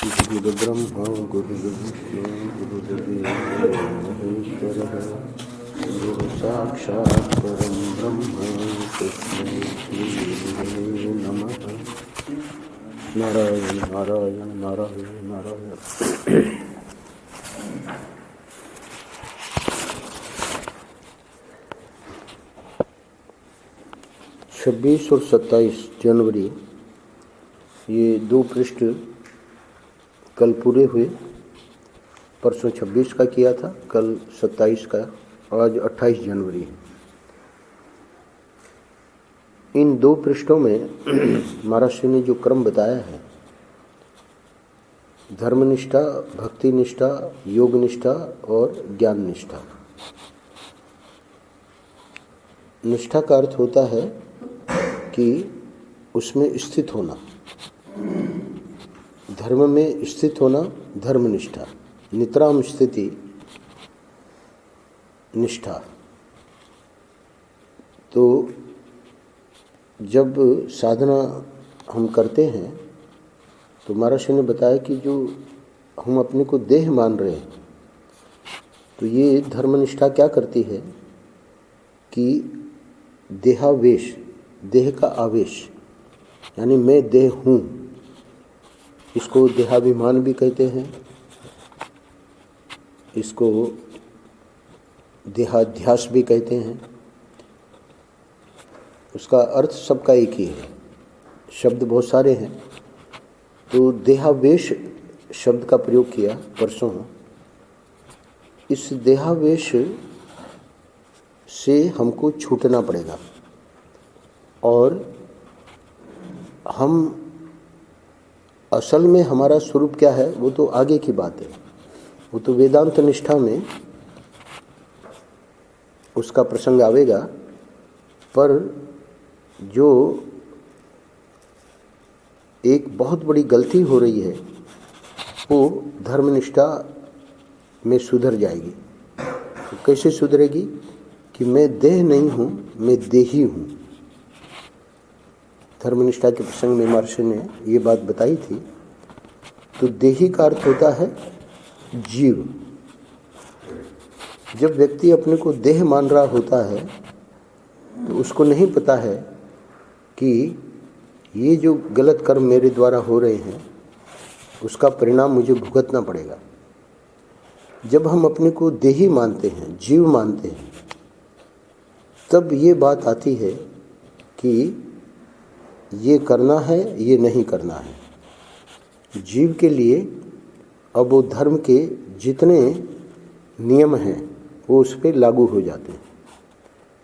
गुरुर्ब्रह्मा गुरुर्विष्णु गुरुर्देवो महेश्वरः गुरु साक्षात् परं ब्रह्म तस्मै श्री नमः। नारायण नारायण नारायण नारायण। 26 और 27 जनवरी ये दो पृष्ठ कल पूरे हुए। परसों 26 का किया था, कल 27 का, आज 28 जनवरी है। इन दो पृष्ठों में महाराज ने जो क्रम बताया है, धर्मनिष्ठा, भक्ति निष्ठा, योग निष्ठा और ज्ञान निष्ठा। निष्ठा का अर्थ होता है कि उसमें स्थित होना, धर्म में स्थित होना, धर्मनिष्ठा, नितराम स्थिति निष्ठा। तो जब साधना हम करते हैं तो महाराज ने बताया कि जो हम अपने को देह मान रहे हैं, तो ये धर्मनिष्ठा क्या करती है कि देहावेश, देह का आवेश, यानी मैं देह हूँ, इसको देहाभिमान भी कहते हैं, इसको देहाध्यास भी कहते हैं। उसका अर्थ सबका एक ही है, शब्द बहुत सारे हैं। तो देहावेश शब्द का प्रयोग किया परसों। इस देहावेश से हमको छूटना पड़ेगा और हम असल में हमारा स्वरूप क्या है वो तो आगे की बात है, वो तो वेदांत निष्ठा में उसका प्रसंग आवेगा। पर जो एक बहुत बड़ी गलती हो रही है वो धर्मनिष्ठा में सुधर जाएगी। तो कैसे सुधरेगी कि मैं देह नहीं हूँ, मैं देही हूँ। धर्मनिष्ठा के प्रसंग में महर्षि ने ये बात बताई थी। तो देही का अर्थ होता है जीव। जब व्यक्ति अपने को देह मान रहा होता है तो उसको नहीं पता है कि ये जो गलत कर्म मेरे द्वारा हो रहे हैं उसका परिणाम मुझे भुगतना पड़ेगा। जब हम अपने को देही मानते हैं, जीव मानते हैं, तब ये बात आती है कि ये करना है, ये नहीं करना है। जीव के लिए अब वो धर्म के जितने नियम हैं वो उस पर लागू हो जाते हैं,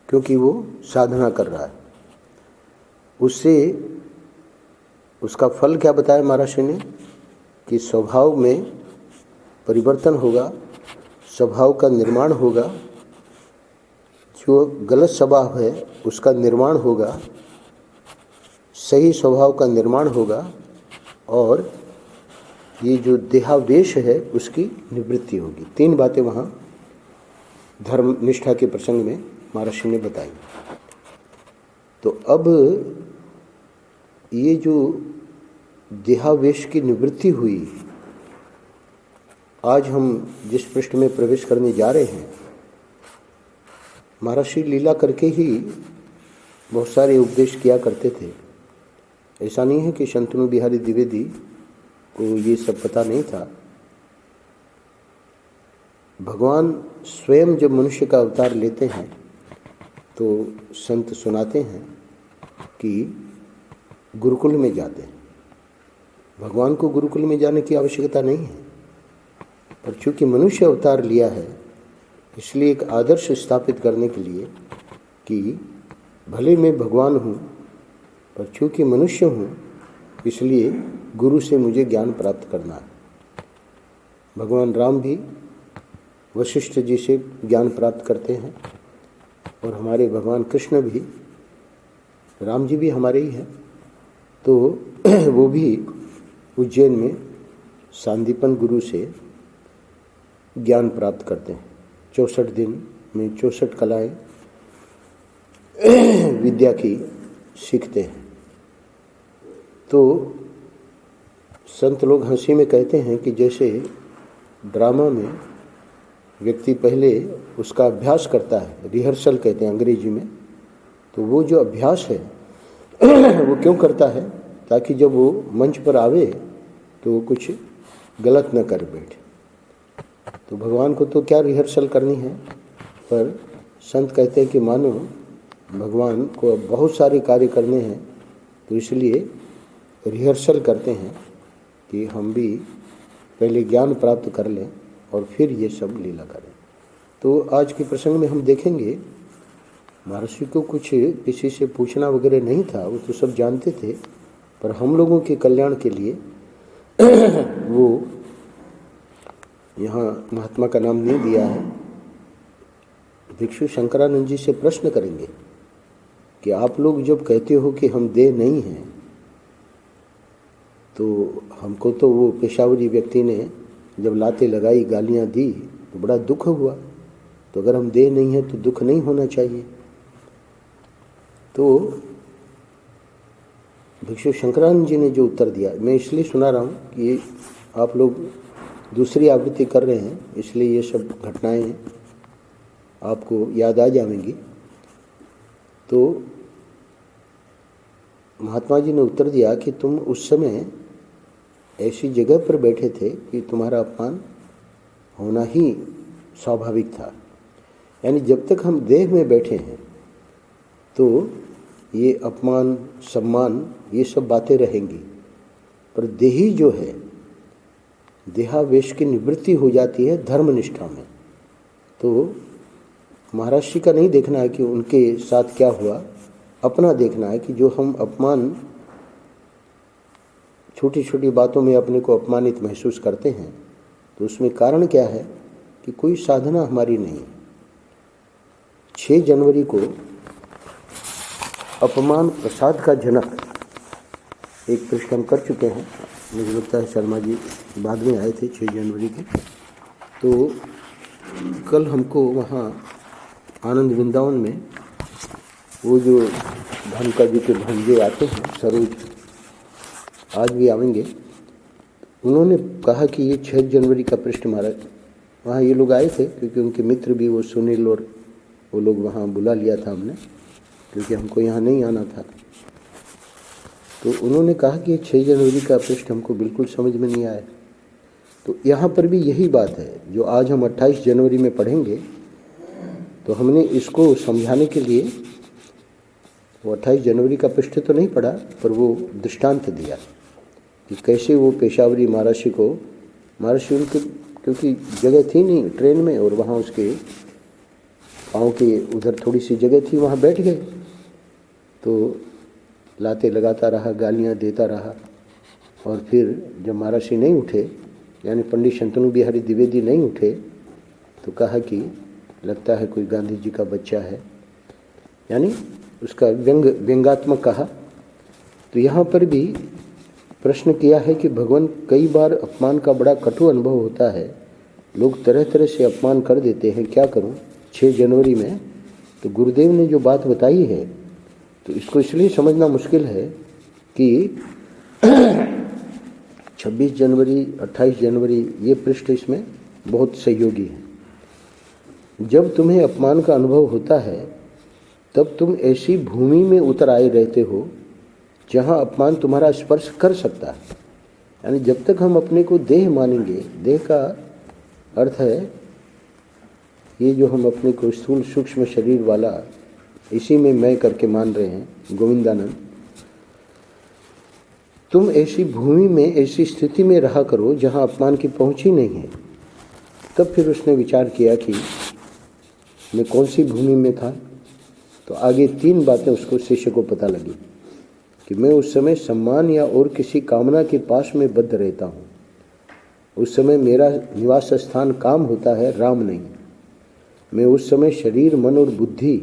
क्योंकि वो साधना कर रहा है। उससे उसका फल क्या बताया महाराज ने कि स्वभाव में परिवर्तन होगा, स्वभाव का निर्माण होगा, जो गलत स्वभाव है उसका निर्माण होगा, सही स्वभाव का निर्माण होगा और ये जो देहावेश है उसकी निवृत्ति होगी। तीन बातें वहाँ धर्म निष्ठा के प्रसंग में महर्षि ने बताई। तो अब ये जो देहावेश की निवृत्ति हुई, आज हम जिस पृष्ठ में प्रवेश करने जा रहे हैं, महर्षि लीला करके ही बहुत सारे उपदेश किया करते थे। ऐसा नहीं है कि शंतनु बिहारी द्विवेदी को ये सब पता नहीं था। भगवान स्वयं जब मनुष्य का अवतार लेते हैं तो संत सुनाते हैं कि गुरुकुल में जाते हैं। भगवान को गुरुकुल में जाने की आवश्यकता नहीं है, पर चूँकि मनुष्य अवतार लिया है इसलिए एक आदर्श स्थापित करने के लिए कि भले मैं भगवान हूँ पर चूँकि मनुष्य हूँ इसलिए गुरु से मुझे ज्ञान प्राप्त करना है। भगवान राम भी वशिष्ठ जी से ज्ञान प्राप्त करते हैं और हमारे भगवान कृष्ण भी, राम जी भी हमारे ही हैं। तो वो भी उज्जैन में सांदीपन गुरु से ज्ञान प्राप्त करते हैं। 64 दिन में 64 कलाएं विद्या की सीखते हैं। तो संत लोग हंसी में कहते हैं कि जैसे ड्रामा में व्यक्ति पहले उसका अभ्यास करता है, रिहर्सल कहते हैं अंग्रेजी में, तो वो जो अभ्यास है वो क्यों करता है? ताकि जब वो मंच पर आवे तो वो कुछ गलत न कर बैठे। तो भगवान को तो क्या रिहर्सल करनी है, पर संत कहते हैं कि मानो भगवान को अब बहुत सारे कार्य करने हैं, तो इसलिए रिहर्सल करते हैं कि हम भी पहले ज्ञान प्राप्त कर लें और फिर ये सब लीला करें। तो आज के प्रसंग में हम देखेंगे महर्षि को कुछ किसी से पूछना वगैरह नहीं था, वो तो सब जानते थे, पर हम लोगों के कल्याण के लिए वो यहाँ महात्मा का नाम नहीं दिया है। भिक्षु शंकरानंद जी से प्रश्न करेंगे कि आप लोग जब कहते हो कि हम देह नहीं हैं, तो हमको तो वो पेशावरी व्यक्ति ने जब लाते लगाई, गालियाँ दी, तो बड़ा दुख हुआ। तो अगर हम देह नहीं हैं तो दुख नहीं होना चाहिए। तो भिक्षु शंकरानंद जी ने जो उत्तर दिया, मैं इसलिए सुना रहा हूँ कि आप लोग दूसरी आवृत्ति कर रहे हैं, इसलिए ये सब घटनाएं आपको याद आ जाएंगी। तो महात्मा जी ने उत्तर दिया कि तुम उस समय ऐसी जगह पर बैठे थे कि तुम्हारा अपमान होना ही स्वाभाविक था। यानी जब तक हम देह में बैठे हैं तो ये अपमान, सम्मान, ये सब बातें रहेंगी, पर देही जो है, देहावेश की निवृत्ति हो जाती है धर्मनिष्ठा में। तो महर्षि का नहीं देखना है कि उनके साथ क्या हुआ, अपना देखना है कि जो हम अपमान, छोटी छोटी बातों में अपने को अपमानित महसूस करते हैं, तो उसमें कारण क्या है कि कोई साधना हमारी नहीं है। 6 जनवरी को अपमान प्रसाद का जनक एक पृष्ठ हम कर चुके हैं, मुझे लगता है शर्मा जी बाद में आए थे 6 जनवरी के। तो कल हमको वहाँ आनंद वृंदावन में वो जो धनका जी के भंजे आते हैं, सरोज आज भी आएंगे, उन्होंने कहा कि ये 6 जनवरी का पृष्ठ महाराज, वहाँ ये लोग आए थे क्योंकि उनके मित्र भी वो सुनील और वो लोग वहाँ बुला लिया था हमने, क्योंकि हमको यहाँ नहीं आना था। तो उन्होंने कहा कि 6 जनवरी का पृष्ठ हमको बिल्कुल समझ में नहीं आया। तो यहाँ पर भी यही बात है जो आज हम 28 जनवरी में पढ़ेंगे। तो हमने इसको समझाने के लिए वो 28 जनवरी का पृष्ठ तो नहीं पढ़ा, पर वो दृष्टांत दिया कि कैसे वो पेशावरी महर्षि को, महर्षि उनके क्योंकि जगह थी नहीं ट्रेन में, और वहाँ उसके पाँव के उधर थोड़ी सी जगह थी, वहाँ बैठ गए। तो लाते लगाता रहा, गालियाँ देता रहा, और फिर जब महर्षि नहीं उठे, यानी पंडित शंतनु बिहारी द्विवेदी नहीं उठे, तो कहा कि लगता है कोई गांधी जी का बच्चा है, यानी उसका व्यंगात्मक कहा। तो यहाँ पर भी प्रश्न किया है कि भगवान, कई बार अपमान का बड़ा कटु अनुभव होता है, लोग तरह तरह से अपमान कर देते हैं, क्या करूं 6 जनवरी में। तो गुरुदेव ने जो बात बताई है, तो इसको इसलिए समझना मुश्किल है कि 26 जनवरी, 28 जनवरी ये पृष्ठ इसमें बहुत सहयोगी है। जब तुम्हें अपमान का अनुभव होता है, तब तुम ऐसी भूमि में उतर आए रहते हो जहाँ अपमान तुम्हारा स्पर्श कर सकता है। यानी जब तक हम अपने को देह मानेंगे, देह का अर्थ है ये जो हम अपने को स्थूल सूक्ष्म शरीर वाला, इसी में मैं करके मान रहे हैं गोविंदानंद, तुम ऐसी भूमि में, ऐसी स्थिति में रहा करो जहाँ अपमान की पहुँच ही नहीं है। तब फिर उसने विचार किया कि मैं कौन सी भूमि में था। तो आगे 3 बातें उसको, शिष्य को पता लगी कि मैं उस समय सम्मान या और किसी कामना के पास में बद्ध रहता हूँ। उस समय मेरा निवास स्थान काम होता है, राम नहीं। मैं उस समय शरीर, मन और बुद्धि,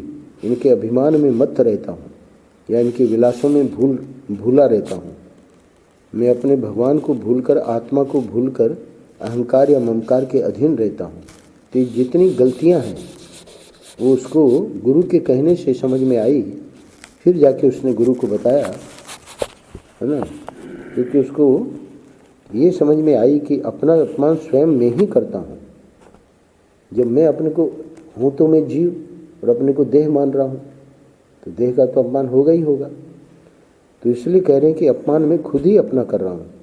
इनके अभिमान में मत्त रहता हूँ या इनके विलासों में भूला रहता हूँ। मैं अपने भगवान को भूलकर, आत्मा को भूलकर अहंकार या ममकार के अधीन रहता हूँ। तो जितनी गलतियाँ हैं वो उसको गुरु के कहने से समझ में आई। फिर जाके उसने गुरु को बताया, है ना, क्योंकि उसको ये समझ में आई कि अपना अपमान स्वयं मैं ही करता हूँ। जब मैं अपने को हूँ तो मैं जीव और अपने को देह मान रहा हूँ, तो देह का तो अपमान होगा ही होगा। तो इसलिए कह रहे हैं कि अपमान मैं खुद ही अपना कर रहा हूँ।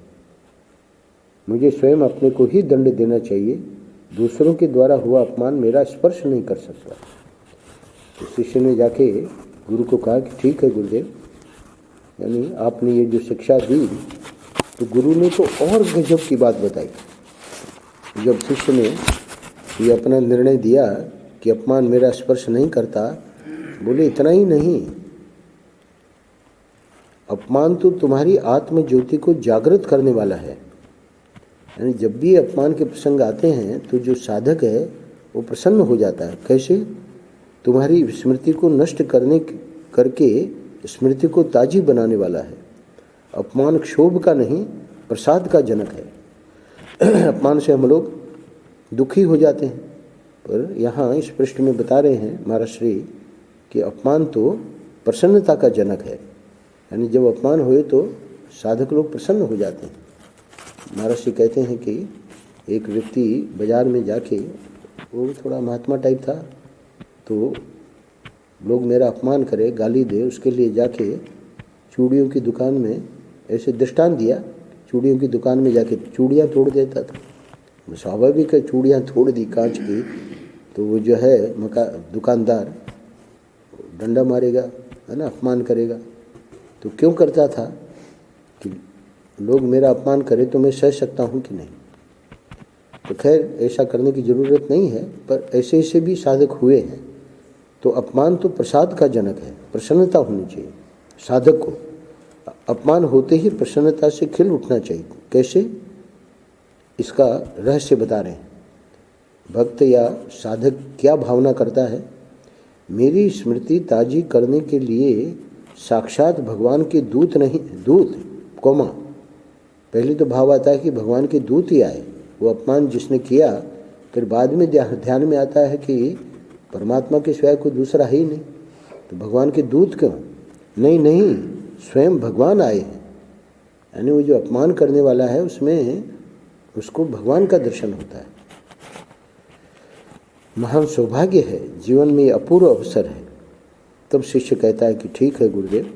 मुझे स्वयं अपने को ही दंड देना चाहिए। दूसरों के द्वारा हुआ अपमान मेरा स्पर्श नहीं कर सकता। तो शिष्य ने जाके गुरु को कहा कि ठीक है गुरुदेव, यानी आपने ये जो शिक्षा दी, तो गुरु ने तो और गजब की बात बताई। जब शिष्य ने ये अपना निर्णय दिया कि अपमान मेरा स्पर्श नहीं करता, बोले इतना ही नहीं, अपमान तो तुम्हारी आत्म ज्योति को जागृत करने वाला है। यानी जब भी अपमान के प्रसंग आते हैं तो जो साधक है वो प्रसन्न हो जाता है। कैसे? तुम्हारी स्मृति को नष्ट करके स्मृति को ताजी बनाने वाला है। अपमान क्षोभ का नहीं, प्रसाद का जनक है। अपमान से हम लोग दुखी हो जाते हैं, पर यहाँ इस पृष्ठ में बता रहे हैं महाराज श्री कि अपमान तो प्रसन्नता का जनक है। यानी जब अपमान हुए तो साधक लोग प्रसन्न हो जाते हैं। महाराज श्री कहते हैं कि एक व्यक्ति बाजार में जाके, वो थोड़ा महात्मा टाइप था, तो लोग मेरा अपमान करे, गाली दे, उसके लिए जाके चूड़ियों की दुकान में ऐसे दृष्टांत दिया, चूड़ियों की दुकान में जाके चूड़ियाँ तोड़ देता था। स्वाभाविक है, चूड़ियाँ तोड़ दी कांच की, तो वो जो है दुकानदार डंडा मारेगा, है ना, अपमान करेगा। तो क्यों करता था कि लोग मेरा अपमान करें तो मैं सह सकता हूँ कि नहीं। तो खैर ऐसा करने की ज़रूरत नहीं है, पर ऐसे ऐसे भी साधक हुए हैं। तो अपमान तो प्रसाद का जनक है, प्रसन्नता होनी चाहिए साधक को। अपमान होते ही प्रसन्नता से खिल उठना चाहिए। कैसे? इसका रहस्य बता रहे हैं। भक्त या साधक क्या भावना करता है? मेरी स्मृति ताजी करने के लिए साक्षात भगवान के दूत नहीं, दूत कोमा, पहले तो भाव आता है कि भगवान के दूत ही आए। वो अपमान जिसने किया, फिर बाद में ध्यान में आता है कि परमात्मा के सिवाय कोई दूसरा है ही नहीं, तो भगवान के दूत क्यों? नहीं, स्वयं भगवान आए हैं। यानी वो जो अपमान करने वाला है उसमें उसको भगवान का दर्शन होता है। महान सौभाग्य है, जीवन में अपूर्व अवसर है। तब शिष्य कहता है कि ठीक है गुरुदेव,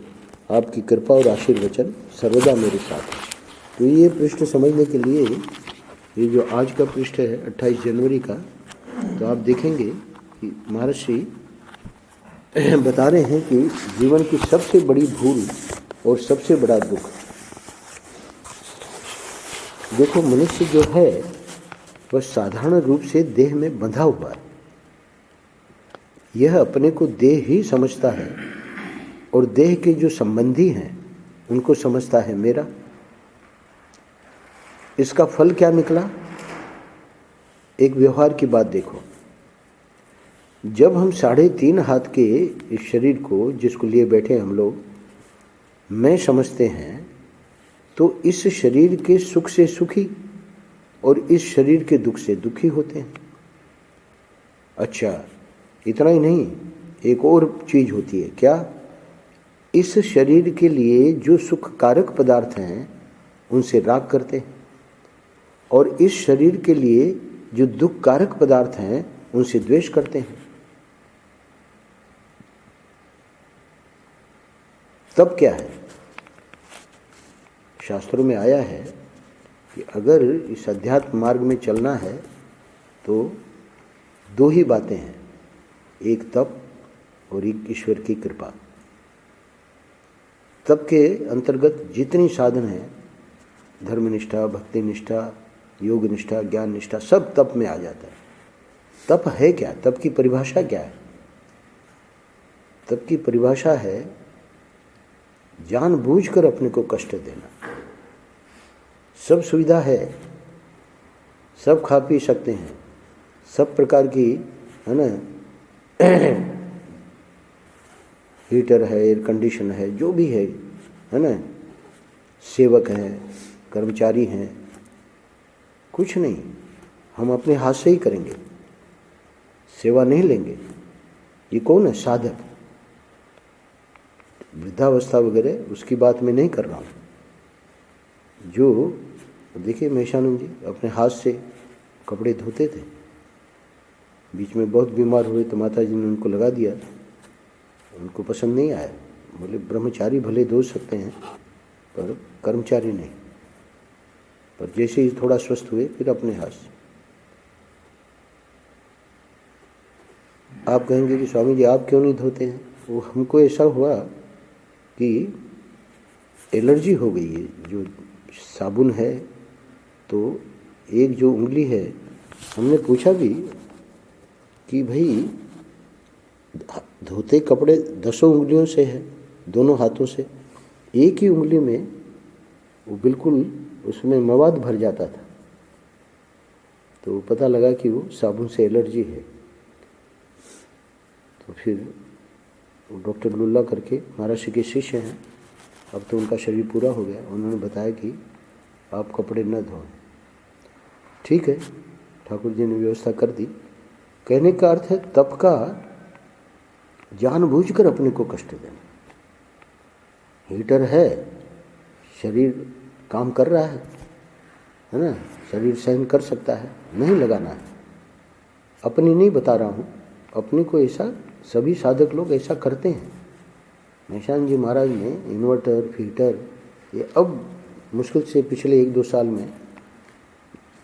आपकी कृपा और आशीर्वचन सर्वदा मेरे साथ है। तो ये पृष्ठ समझने के लिए, ये जो आज का पृष्ठ है 28 जनवरी का, तो आप देखेंगे कि महाराज श्री बता रहे हैं कि जीवन की सबसे बड़ी भूल और सबसे बड़ा दुख, देखो मनुष्य जो है वह साधारण रूप से देह में बंधा हुआ है। यह अपने को देह ही समझता है और देह के जो संबंधी हैं उनको समझता है मेरा। इसका फल क्या निकला? एक व्यवहार की बात देखो। जब हम 3.5 हाथ के इस शरीर को, जिसको लिए बैठे हम लोग, मैं समझते हैं, तो इस शरीर के सुख से सुखी और इस शरीर के दुख से दुखी होते हैं। अच्छा, इतना ही नहीं, एक और चीज होती है। क्या? इस शरीर के लिए जो सुख कारक पदार्थ हैं उनसे राग करते हैं, और इस शरीर के लिए जो दुख कारक पदार्थ हैं उनसे द्वेष करते हैं। तब क्या है? शास्त्रों में आया है कि अगर इस अध्यात्म मार्ग में चलना है तो 2 ही बातें हैं, एक तप और एक ईश्वर की कृपा। तप के अंतर्गत जितनी साधन है, धर्मनिष्ठा, भक्ति निष्ठा, योग निष्ठा, ज्ञान निष्ठा, सब तप में आ जाता है। तप है क्या? तप की परिभाषा क्या है? तप की परिभाषा है जानबूझकर अपने को कष्ट देना। सब सुविधा है, सब खा पी सकते हैं, सब प्रकार की, है ना, हीटर है, एयर कंडीशन है, जो भी है ना, सेवक हैं, कर्मचारी हैं, कुछ नहीं, हम अपने हाथ से ही करेंगे, सेवा नहीं लेंगे। ये कौन है? साधक। वृद्धावस्था वगैरह उसकी बात मैं नहीं कर रहा हूँ। जो तो देखिए महेशानंद जी अपने हाथ से कपड़े धोते थे, बीच में बहुत बीमार हुए तो माता जी ने उनको लगा दिया, उनको पसंद नहीं आया। बोले ब्रह्मचारी भले धो सकते हैं पर कर्मचारी नहीं। पर जैसे ही थोड़ा स्वस्थ हुए फिर अपने हाथ से। आप कहेंगे कि स्वामी जी आप क्यों नहीं धोते हैं? वो हमको ऐसा हुआ कि एलर्जी हो गई है। जो साबुन है तो एक जो उंगली है, हमने पूछा भी कि भाई धोते कपड़े 10 उंगलियों से है, दोनों हाथों से, एक ही उंगली में वो बिल्कुल उसमें मवाद भर जाता था। तो पता लगा कि वो साबुन से एलर्जी है। तो फिर डॉक्टर लुल्ला करके महाराष्ट्र के शिष्य हैं, अब तो उनका शरीर पूरा हो गया। उन्होंने बताया कि आप कपड़े न धोएं। ठीक है, ठाकुर जी ने व्यवस्था कर दी। कहने का अर्थ है तप का जानबूझकर अपने को कष्ट देना। हीटर है, शरीर काम कर रहा है ना, शरीर सहन कर सकता है, नहीं लगाना है। अपनी नहीं बता रहा हूँ, अपने को ऐसा सभी साधक लोग ऐसा करते हैं। महेशानंद जी महाराज ने इन्वर्टर हीटर ये अब मुश्किल से पिछले 1-2 साल में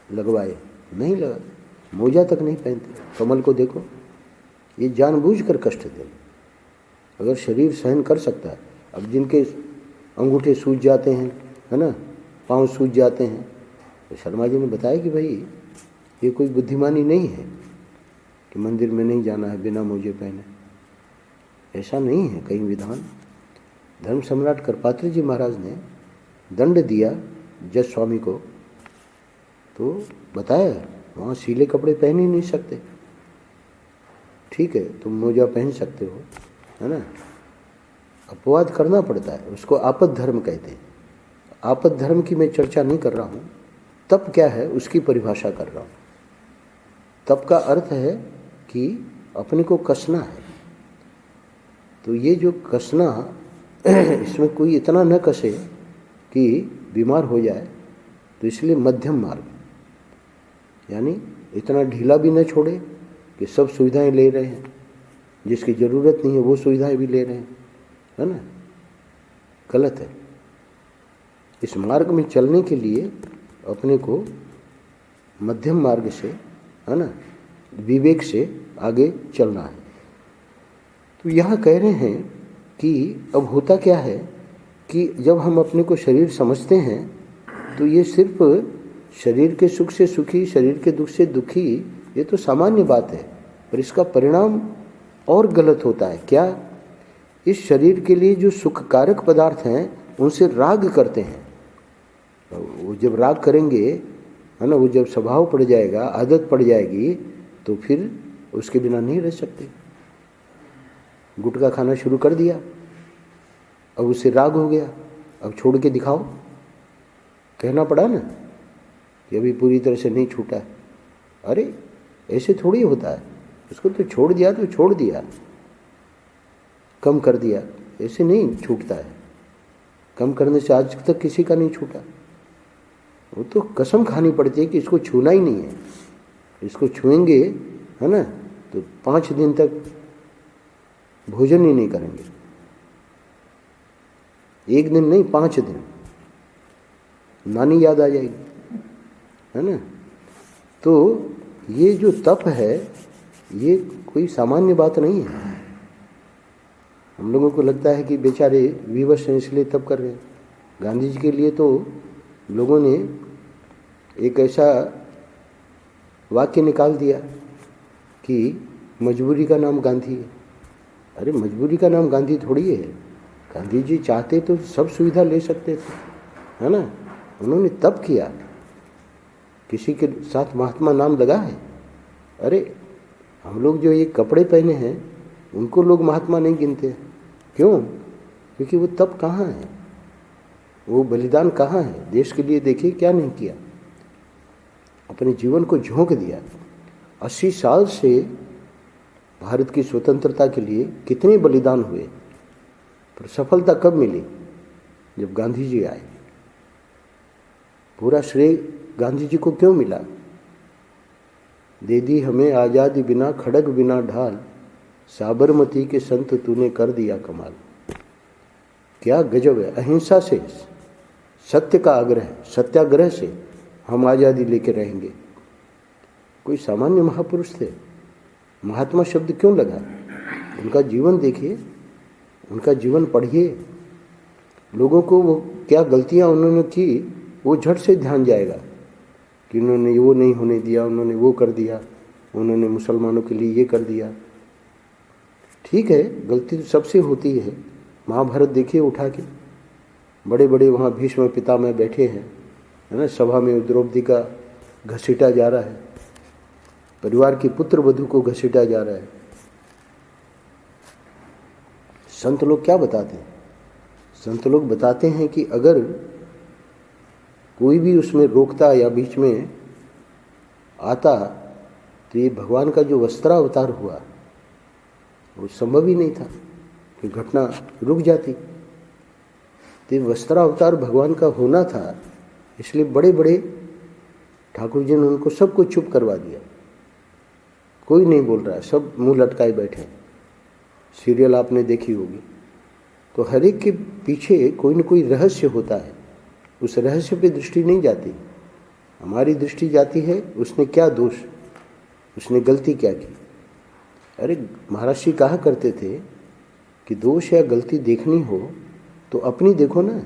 लगवाए, नहीं लगा, मोजा तक नहीं पहनते। कमल को देखो, ये जानबूझकर कष्ट दे। अगर शरीर सहन कर सकता है, अब जिनके अंगूठे सूज जाते हैं, है ना, पाँव सूज जाते हैं, तो शर्मा जी ने बताया कि भाई ये कोई बुद्धिमानी नहीं है कि मंदिर में नहीं जाना है बिना मोजे पहने। ऐसा नहीं है कहीं विधान। धर्म सम्राट करपात्री जी महाराज ने दंड दिया जज स्वामी को, तो बताया वहाँ सीले कपड़े पहन ही नहीं सकते। ठीक है, तुम मोजा पहन सकते हो, है ना। अपवाद करना पड़ता है, उसको आपद धर्म कहते हैं। आपद धर्म की मैं चर्चा नहीं कर रहा हूँ, तप क्या है उसकी परिभाषा कर रहा हूँ। तप का अर्थ है कि अपने को कसना है। तो ये जो कसना, इसमें कोई इतना न कसे कि बीमार हो जाए, तो इसलिए मध्यम मार्ग, यानी इतना ढीला भी न छोड़े कि सब सुविधाएं ले रहे हैं, जिसकी ज़रूरत नहीं है वो सुविधाएं भी ले रहे हैं, है ना, गलत है। इस मार्ग में चलने के लिए अपने को मध्यम मार्ग से, है ना, विवेक से आगे चलना है। तो यहाँ कह रहे हैं कि अब होता क्या है कि जब हम अपने को शरीर समझते हैं तो ये सिर्फ शरीर के सुख से सुखी, शरीर के दुख से दुखी, ये तो सामान्य बात है। पर इसका परिणाम और गलत होता है। क्या? इस शरीर के लिए जो सुखकारक पदार्थ हैं उनसे राग करते हैं। वो जब राग करेंगे, है ना, वो जब स्वभाव पड़ जाएगा, आदत पड़ जाएगी, तो फिर उसके बिना नहीं रह सकते। गुटखा खाना शुरू कर दिया, अब उससे राग हो गया, अब छोड़ के दिखाओ। कहना पड़ा ना कि अभी पूरी तरह से नहीं छूटा है। अरे ऐसे थोड़ी होता है, उसको तो छोड़ दिया तो छोड़ दिया, कम कर दिया, ऐसे नहीं छूटता है। कम करने से आज तक किसी का नहीं छूटा। वो तो कसम खानी पड़ती है कि इसको छूना ही नहीं है। इसको छुएंगे, है ना, तो 5 दिन तक भोजन ही नहीं करेंगे। 1 दिन नहीं, 5 दिन नानी याद आ जाएगी, है ना। तो ये जो तप है ये कोई सामान्य बात नहीं है। हम लोगों को लगता है कि बेचारे विवश हैं इसलिए तप कर रहे हैं। गांधी जी के लिए तो लोगों ने एक ऐसा वाक्य निकाल दिया कि मजबूरी का नाम गांधी है। अरे मजबूरी का नाम गांधी थोड़ी है। गांधी जी चाहते तो सब सुविधा ले सकते थे, है ना। उन्होंने तप किया। किसी के साथ महात्मा नाम लगा है? अरे हम लोग जो ये कपड़े पहने हैं उनको लोग महात्मा नहीं गिनते। क्यों? क्योंकि वो तप कहाँ है, वो बलिदान कहाँ है। देश के लिए देखिए क्या नहीं किया, अपने जीवन को झोंक दिया। 80 साल से भारत की स्वतंत्रता के लिए कितने बलिदान हुए, पर सफलता कब मिली? जब गांधी जी आए। पूरा श्रेय गांधी जी को क्यों मिला? दे दी हमें आज़ादी बिना खड़ग बिना ढाल, साबरमती के संत तूने कर दिया कमाल। क्या गजब है! अहिंसा से, सत्य का आग्रह, सत्याग्रह से हम आज़ादी लेके रहेंगे। कोई सामान्य महापुरुष थे। महात्मा शब्द क्यों लगा? उनका जीवन देखिए, उनका जीवन पढ़िए। लोगों को वो क्या गलतियां उन्होंने की वो झट से ध्यान जाएगा कि उन्होंने वो नहीं होने दिया, उन्होंने वो कर दिया, उन्होंने मुसलमानों के लिए ये कर दिया। ठीक है, गलती तो सबसे होती है। महाभारत देखिए उठा के, बड़े बड़े वहाँ भीष्म पितामह बैठे हैं, है ना, सभा में द्रौपदी का घसीटा जा रहा है, परिवार की पुत्र वधू को घसीटा जा रहा है। संत लोग क्या बताते हैं? संत लोग बताते हैं कि अगर कोई भी उसमें रोकता या बीच में आता तो ये भगवान का जो वस्त्रावतार हुआ वो संभव ही नहीं था कि घटना रुक जाती। तो वस्त्रावतार भगवान का होना था, इसलिए बड़े बड़े ठाकुर जी ने उनको सबको चुप करवा दिया। कोई नहीं बोल रहा है, सब मुंह लटकाए बैठे। सीरियल आपने देखी होगी, तो हर एक के पीछे कोई न कोई रहस्य होता है। उस रहस्य पे दृष्टि नहीं जाती। हमारी दृष्टि जाती है उसने क्या दोष, उसने गलती क्या की। अरे महाराज जी कहा करते थे कि दोष या गलती देखनी हो तो अपनी देखो ना।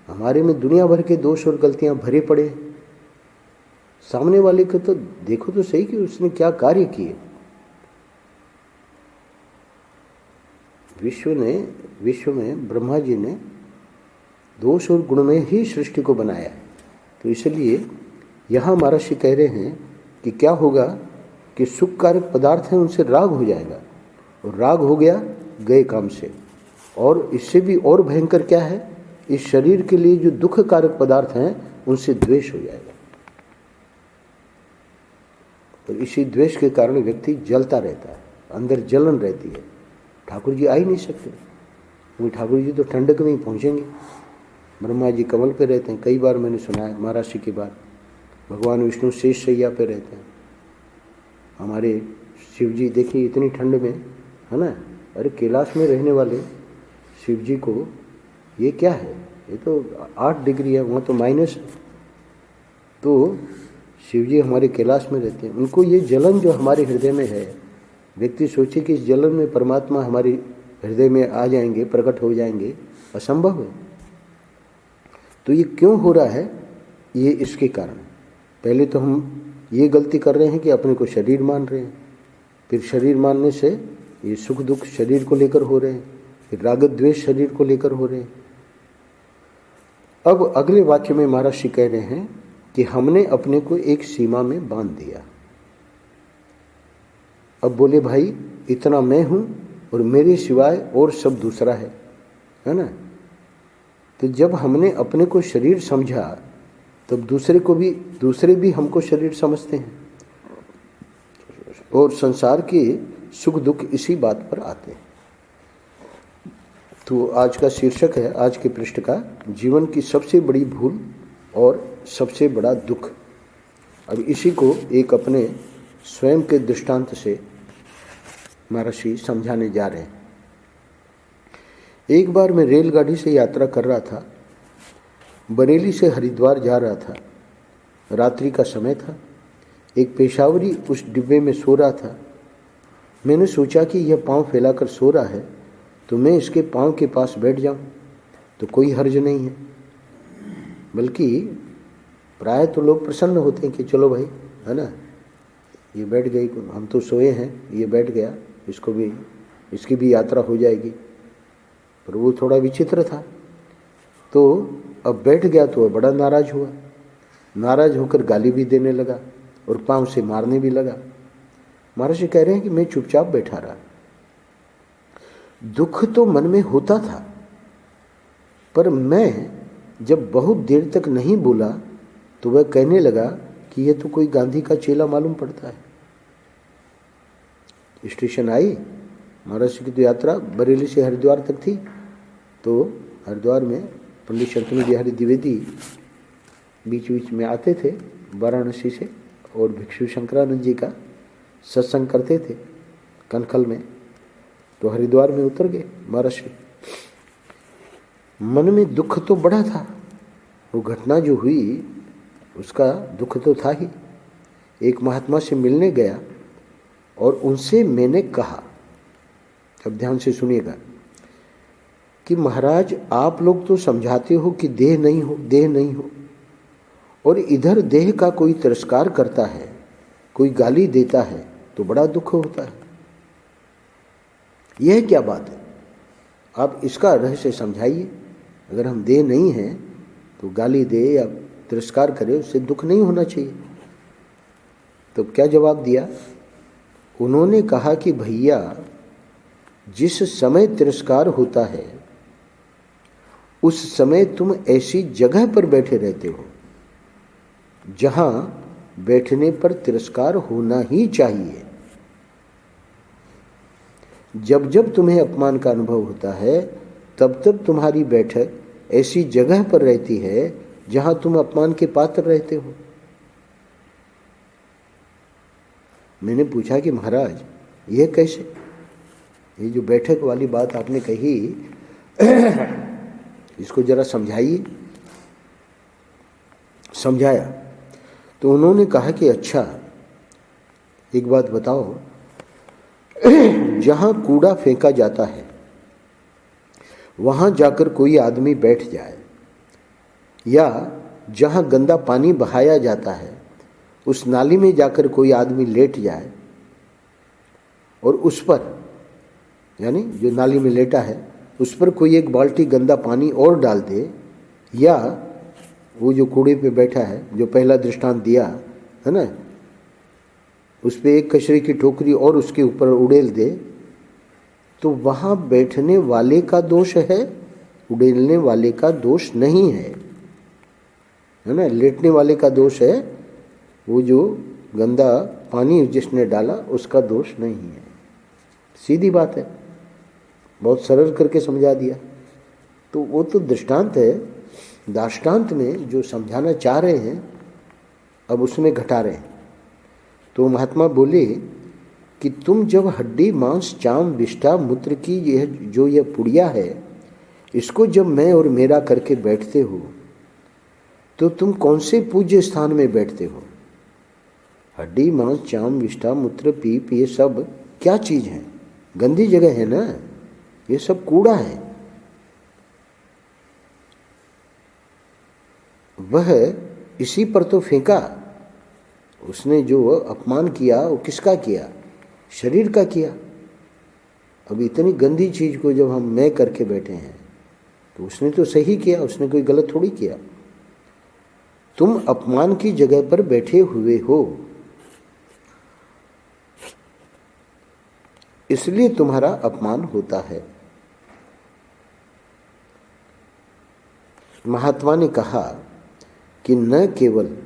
हमारे में दुनिया भर के दोष और गलतियां भरे पड़े। सामने वाले को तो देखो तो सही कि उसने क्या कार्य किए। विश्व में ब्रह्मा जी ने दोष और गुण में ही सृष्टि को बनाया है। तो इसलिए यहाँ महर्षि कह रहे हैं कि क्या होगा कि सुख कारक पदार्थ हैं उनसे राग हो जाएगा, और राग हो गया गए काम से। और इससे भी और भयंकर क्या है, इस शरीर के लिए जो दुख कारक पदार्थ हैं उनसे द्वेष हो जाएगा। और इसी द्वेष के कारण व्यक्ति जलता रहता है, अंदर जलन रहती है। ठाकुर जी आ ही नहीं सकते, क्योंकि ठाकुर जी तो ठंडक में ही पहुँचेंगे। ब्रह्मा जी कमल पे रहते हैं, कई बार मैंने सुना है महाराज जी की बात। भगवान विष्णु शेष शैया पे रहते हैं। हमारे शिव जी देखिए इतनी ठंड में, है ना। अरे कैलाश में रहने वाले शिव जी को ये क्या है, ये तो 8 डिग्री है, वहाँ तो माइनस। तो शिव जी हमारे कैलाश में रहते हैं। उनको ये जलन जो हमारे हृदय में है, व्यक्ति सोचे कि इस जलन में परमात्मा हमारे हृदय में आ जाएंगे, प्रकट हो जाएंगे, असंभव है। तो ये क्यों हो रहा है? ये इसके कारण। पहले तो हम ये गलती कर रहे हैं कि अपने को शरीर मान रहे हैं, फिर शरीर मानने से ये सुख दुख शरीर को लेकर हो रहे हैं, फिर राग द्वेष शरीर को लेकर हो रहे हैं। अब अगले वाक्य में महाराज जी कह रहे हैं कि हमने अपने को एक सीमा में बांध दिया। अब बोले भाई इतना मैं हूँ और मेरे सिवाय और सब दूसरा है ना। तो जब हमने अपने को शरीर समझा तब दूसरे भी हमको शरीर समझते हैं, और संसार के सुख दुख इसी बात पर आते हैं। तो आज का शीर्षक है, आज के पृष्ठ का, जीवन की सबसे बड़ी भूल और सबसे बड़ा दुख। अब इसी को एक अपने स्वयं के दृष्टांत से महर्षि समझाने जा रहे हैं। एक बार मैं रेलगाड़ी से यात्रा कर रहा था। बरेली से हरिद्वार जा रहा था। रात्रि का समय था। एक पेशावरी उस डिब्बे में सो रहा था। मैंने सोचा कि यह पांव फैलाकर सो रहा है तो मैं इसके पांव के पास बैठ जाऊं तो कोई हर्ज नहीं है। बल्कि प्राय तो लोग प्रसन्न होते हैं कि चलो भाई, है ना, ये बैठ गई, हम तो सोए हैं, ये बैठ गया, इसकी भी यात्रा हो जाएगी। पर वो थोड़ा विचित्र था। तो अब बैठ गया तो वह बड़ा नाराज हुआ। नाराज होकर गाली भी देने लगा और पांव से मारने भी लगा। महाराज कह रहे हैं कि मैं चुपचाप बैठा रहा। दुख तो मन में होता था, पर मैं जब बहुत देर तक नहीं बोला तो वह कहने लगा कि यह तो कोई गांधी का चेला मालूम पड़ता है। स्टेशन आई, महाराज की तो यात्रा बरेली से हरिद्वार तक थी। तो हरिद्वार में पंडित शंतनु बिहारी द्विवेदी बीच बीच में आते थे वाराणसी से और भिक्षु शंकरानंद जी का सत्संग करते थे कनखल में। तो हरिद्वार में उतर गए महाराष्ट्र। मन में दुख तो बड़ा था, वो घटना जो हुई उसका दुख तो था ही। एक महात्मा से मिलने गया और उनसे मैंने कहा, अब ध्यान से सुनिएगा, कि महाराज आप लोग तो समझाते हो कि देह नहीं हो, देह नहीं हो, और इधर देह का कोई तिरस्कार करता है, कोई गाली देता है तो बड़ा दुख होता है। यह क्या बात है, आप इसका रहस्य समझाइए। अगर हम देह नहीं हैं तो गाली दे या तिरस्कार करे उससे दुख नहीं होना चाहिए। तो क्या जवाब दिया उन्होंने? कहा कि भैया जिस समय तिरस्कार होता है उस समय तुम ऐसी जगह पर बैठे रहते हो जहां बैठने पर तिरस्कार होना ही चाहिए। जब जब तुम्हें अपमान का अनुभव होता है तब तब तुम्हारी बैठक ऐसी जगह पर रहती है जहां तुम अपमान के पात्र रहते हो। मैंने पूछा कि महाराज यह कैसे, ये जो बैठक वाली बात आपने कही इसको जरा समझाइए। समझाया तो उन्होंने कहा कि अच्छा एक बात बताओ, जहां कूड़ा फेंका जाता है वहां जाकर कोई आदमी बैठ जाए, या जहां गंदा पानी बहाया जाता है उस नाली में जाकर कोई आदमी लेट जाए और उस पर, यानी जो नाली में लेटा है उस पर कोई एक बाल्टी गंदा पानी और डाल दे, या वो जो कूड़े पे बैठा है जो पहला दृष्टांत दिया है ना, उस पर एक कचरे की टोकरी और उसके ऊपर उड़ेल दे, तो वहाँ बैठने वाले का दोष है, उड़ेलने वाले का दोष नहीं है ना। लेटने वाले का दोष है, वो जो गंदा पानी जिसने डाला उसका दोष नहीं है। सीधी बात है, बहुत सरल करके समझा दिया। तो वो तो दृष्टांत है, दाष्टांत में जो समझाना चाह रहे हैं अब उसमें घटा रहे हैं। तो महात्मा बोले कि तुम जब हड्डी मांस चाम विष्ठा मूत्र की यह पुड़िया है, इसको जब मैं और मेरा करके बैठते हो तो तुम कौन से पूज्य स्थान में बैठते हो? हड्डी मांस चाम विष्ठा मूत्र पीप ये सब क्या चीज है? गंदी जगह है ना, ये सब कूड़ा है। वह इसी पर तो फेंका, उसने जो अपमान किया वो किसका किया? शरीर का किया। अब इतनी गंदी चीज को जब हम मैं करके बैठे हैं तो उसने तो सही किया, उसने कोई गलत थोड़ी किया। तुम अपमान की जगह पर बैठे हुए हो, इसलिए तुम्हारा अपमान होता है। महात्मा ने कहा कि न केवल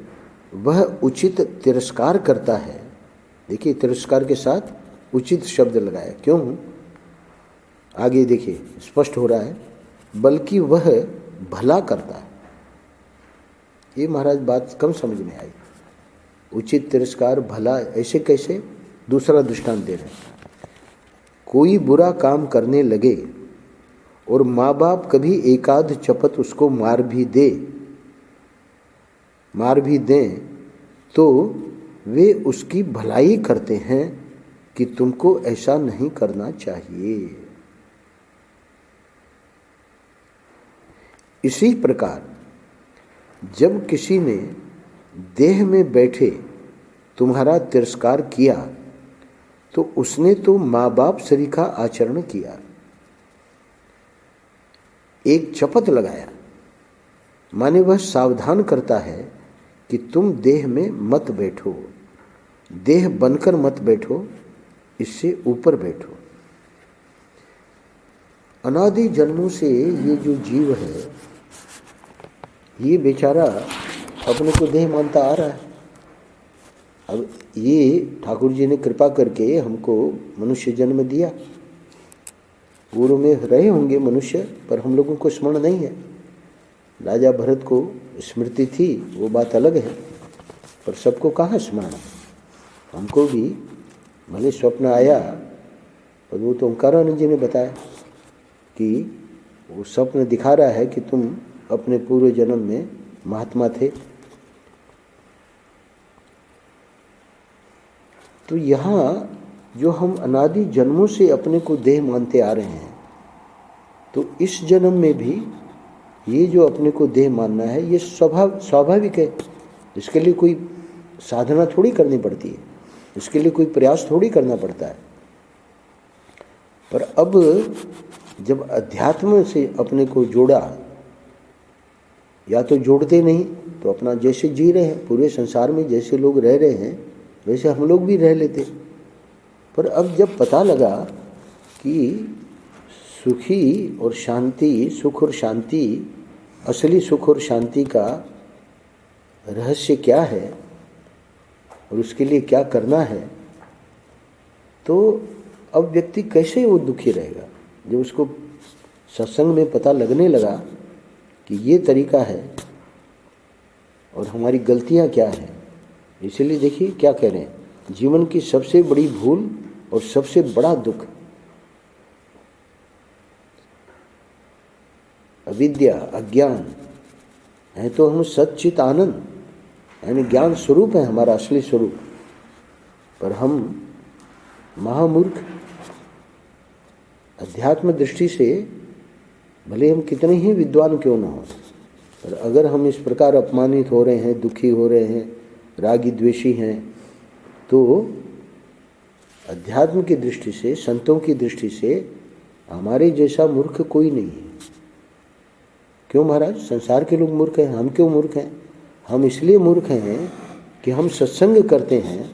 वह उचित तिरस्कार करता है, देखिए तिरस्कार के साथ उचित शब्द लगाया, क्यों? आगे देखिए स्पष्ट हो रहा है, बल्कि वह भला करता है। ये महाराज बात कम समझ में आई। उचित तिरस्कार भला ऐसे कैसे? दूसरा दृष्टांत दे रहे हैं। कोई बुरा काम करने लगे और माँ बाप कभी एकाध चपत उसको मार भी दें तो वे उसकी भलाई करते हैं कि तुमको ऐसा नहीं करना चाहिए। इसी प्रकार जब किसी ने देह में बैठे तुम्हारा तिरस्कार किया तो उसने तो माँ बाप सरीखा आचरण किया, एक चपत लगाया, माने वह सावधान करता है कि तुम देह में मत बैठो, देह बनकर मत बैठो, इससे ऊपर बैठो। अनादि जन्मों से ये जो जीव है ये बेचारा अपने को देह मानता आ रहा है। अब ये ठाकुर जी ने कृपा करके हमको मनुष्य जन्म दिया, पूर्व में रहे होंगे मनुष्य, पर हम लोगों को स्मरण नहीं है। राजा भरत को स्मृति थी, वो बात अलग है, पर सबको कहाँ स्मरण। हमको भी भले स्वप्न आया, पर वो तो ओंकारानंद जी ने बताया कि वो स्वप्न दिखा रहा है कि तुम अपने पूर्व जन्म में महात्मा थे। तो यहाँ जो हम अनादि जन्मों से अपने को देह मानते आ रहे हैं, तो इस जन्म में भी ये जो अपने को देह मानना है, ये स्वाभाविक है। इसके लिए कोई साधना थोड़ी करनी पड़ती है, इसके लिए कोई प्रयास थोड़ी करना पड़ता है। पर अब जब अध्यात्म से अपने को जोड़ा, या तो जोड़ते नहीं तो अपना जैसे जी रहे हैं, पूरे संसार में जैसे लोग रह रहे हैं वैसे हम लोग भी रह लेते। पर अब जब पता लगा कि सुखी और शांति, सुख और शांति, असली सुख और शांति का रहस्य क्या है और उसके लिए क्या करना है, तो अब व्यक्ति कैसे वो दुखी रहेगा। जब उसको सत्संग में पता लगने लगा कि ये तरीका है और हमारी गलतियां क्या हैं। इसीलिए देखिए क्या कह रहे हैं, जीवन की सबसे बड़ी भूल और सबसे बड़ा दुख अविद्या, अज्ञान है। तो हम सच्चित आनंद यानी ज्ञान स्वरूप है हमारा असली स्वरूप, पर हम महामूर्ख अध्यात्म दृष्टि से भले हम कितने ही विद्वान क्यों न हो, पर अगर हम इस प्रकार अपमानित हो रहे हैं, दुखी हो रहे हैं, रागी द्वेषी हैं, तो अध्यात्म की दृष्टि से, संतों की दृष्टि से हमारे जैसा मूर्ख कोई नहीं है। क्यों महाराज, संसार के लोग मूर्ख हैं, हम क्यों मूर्ख हैं? हम इसलिए मूर्ख हैं कि हम सत्संग करते हैं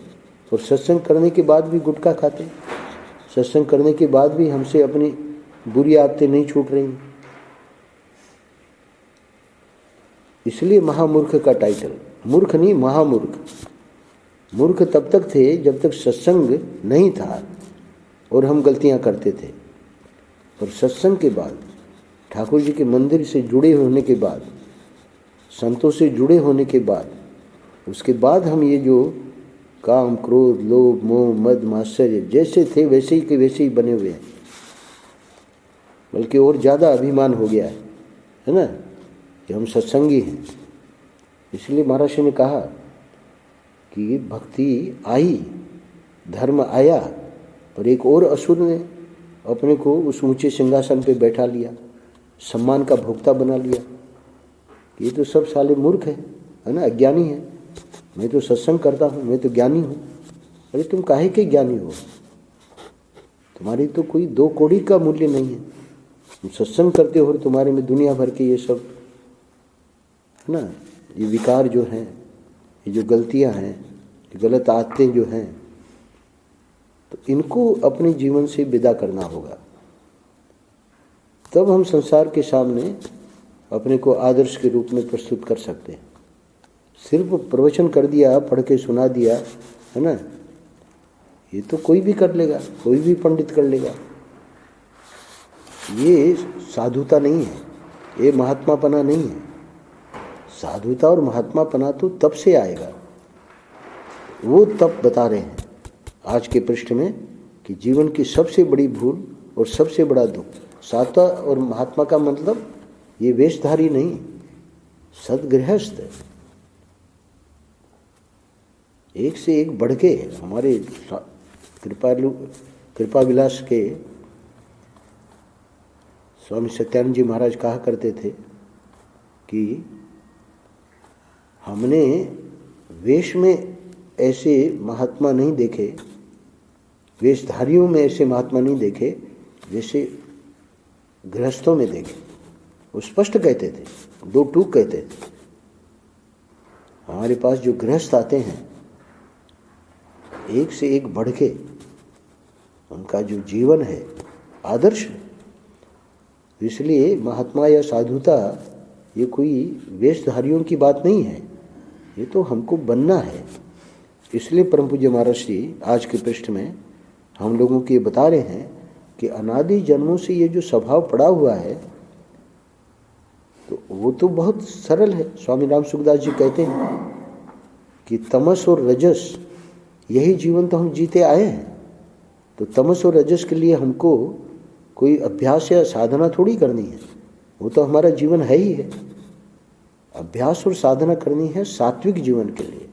और सत्संग करने के बाद भी गुटखा खाते हैं, सत्संग करने के बाद भी हमसे अपनी बुरी आदतें नहीं छूट रही। इसलिए महामूर्ख का टाइटल, मूर्ख नहीं महामूर्ख। मूर्ख तब तक थे जब तक सत्संग नहीं था और हम गलतियां करते थे, और सत्संग के बाद, ठाकुर जी के मंदिर से जुड़े होने के बाद, संतों से जुड़े होने के बाद, उसके बाद हम ये जो काम, क्रोध, लोभ, मोह, मद, मात्सर्य जैसे थे वैसे ही के वैसे ही बने हुए हैं, बल्कि और ज़्यादा अभिमान हो गया है ना, कि हम सत्संगी हैं। इसलिए महाराज ने कहा कि भक्ति आई, धर्म आया, पर एक और असुर ने अपने को उस ऊंचे सिंहासन पे बैठा लिया, सम्मान का भोक्ता बना लिया। ये तो सब साले मूर्ख है ना, अज्ञानी है। मैं तो सत्संग करता हूँ, मैं तो ज्ञानी हूँ। अरे तुम काहे के ज्ञानी हो? तुम्हारी तो कोई 2 कौड़ी का मूल्य नहीं है। तुम सत्संग करते हो, तुम्हारे में दुनिया भर के ये सब है ना, ये विकार जो हैं, ये जो गलतियाँ हैं, ये गलत आदतें जो हैं, तो इनको अपने जीवन से विदा करना होगा। तब हम संसार के सामने अपने को आदर्श के रूप में प्रस्तुत कर सकते हैं। सिर्फ प्रवचन कर दिया, पढ़ के सुना दिया है ना, ये तो कोई भी कर लेगा, कोई भी पंडित कर लेगा। ये साधुता नहीं है, ये महात्मापना नहीं है। साधुता और महात्मापना तो तब से आएगा, वो तब बता रहे हैं आज के पृष्ठ में कि जीवन की सबसे बड़ी भूल और सबसे बड़ा दुख। साधुता और महात्मा का मतलब ये वेशधारी नहीं, सदगृहस्थ, एक से एक बढ़ के। हमारे कृपा विलास के स्वामी सत्यानंद जी महाराज कहा करते थे कि हमने वेश में ऐसे महात्मा नहीं देखे, वेशधारियों में ऐसे महात्मा नहीं देखे जैसे गृहस्थों में देखे। वो स्पष्ट कहते थे, 2 टूक कहते थे। हमारे पास जो गृहस्थ आते हैं, एक से एक बढ़ के उनका जो जीवन है आदर्श है। इसलिए महात्मा या साधुता ये कोई वेशधारियों की बात नहीं है, ये तो हमको बनना है। इसलिए परम पूज्य महाराज जी आज के पृष्ठ में हम लोगों को ये बता रहे हैं कि अनादि जन्मों से ये जो स्वभाव पड़ा हुआ है, तो वो तो बहुत सरल है। स्वामी राम सुखदास जी कहते हैं कि तमस और रजस यही जीवन तो हम जीते आए हैं। तो तमस और रजस के लिए हमको कोई अभ्यास या साधना थोड़ी करनी है, वो तो हमारा जीवन है ही है। अभ्यास और साधना करनी है सात्विक जीवन के लिए।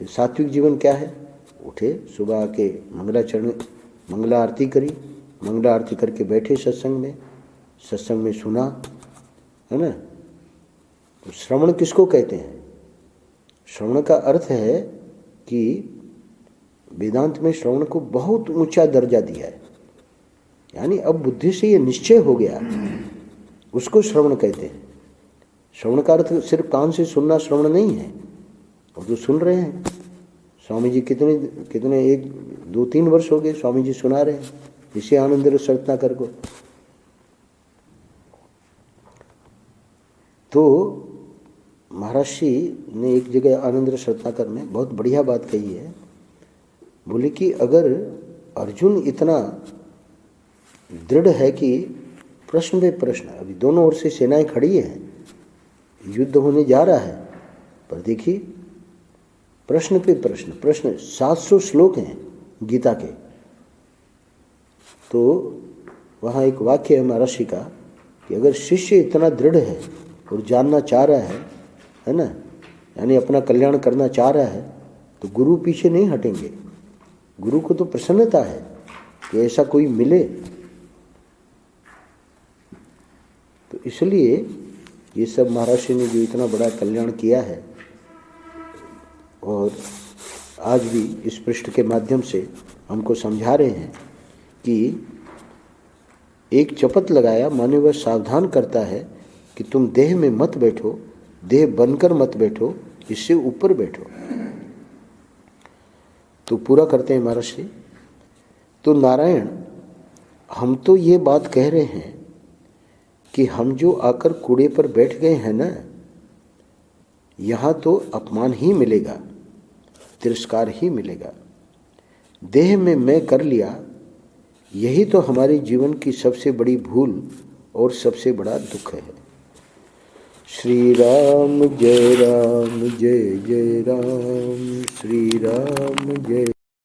सात्विक जीवन क्या है? उठे, सुबह आके मंगला आरती करी, मंगला आरती करके बैठे सत्संग में सुना, है ना। तो श्रवण किसको कहते हैं? श्रवण का अर्थ है कि वेदांत में श्रवण को बहुत ऊंचा दर्जा दिया है, यानी अब बुद्धि से ये निश्चय हो गया, उसको श्रवण कहते हैं। श्रवण का अर्थ सिर्फ कान से सुनना श्रवण नहीं है, वो तो सुन रहे हैं। स्वामी जी कितने 1-2-3 वर्ष हो गए स्वामी जी सुना रहे हैं इसे आनंद रस रत्नाकर को। तो महर्षि ने एक जगह आनंद रस रत्नाकर में बहुत बढ़िया बात कही है। बोले कि अगर अर्जुन इतना दृढ़ है कि प्रश्न पे प्रश्न, अभी दोनों ओर से सेनाएं खड़ी हैं, युद्ध होने जा रहा है, पर देखिए प्रश्न पे प्रश्न 700 श्लोक हैं गीता के। तो वहाँ एक वाक्य है महर्षि का कि अगर शिष्य इतना दृढ़ है और जानना चाह रहा है ना, यानी अपना कल्याण करना चाह रहा है, तो गुरु पीछे नहीं हटेंगे। गुरु को तो प्रसन्नता है कि ऐसा कोई मिले। तो इसलिए ये सब महर्षि ने जो इतना बड़ा कल्याण किया है, और आज भी इस पृष्ठ के माध्यम से हमको समझा रहे हैं कि एक चपत लगाया, माने वह सावधान करता है कि तुम देह में मत बैठो, देह बनकर मत बैठो, इससे ऊपर बैठो। तो पूरा करते हैं महर्षि। तो नारायण, हम तो ये बात कह रहे हैं कि हम जो आकर कूड़े पर बैठ गए हैं ना, यहाँ तो अपमान ही मिलेगा, तिरस्कार ही मिलेगा। देह में मैं कर लिया, यही तो हमारे जीवन की सबसे बड़ी भूल और सबसे बड़ा दुख है। श्री राम जय राम, जय जय राम, श्री राम जय।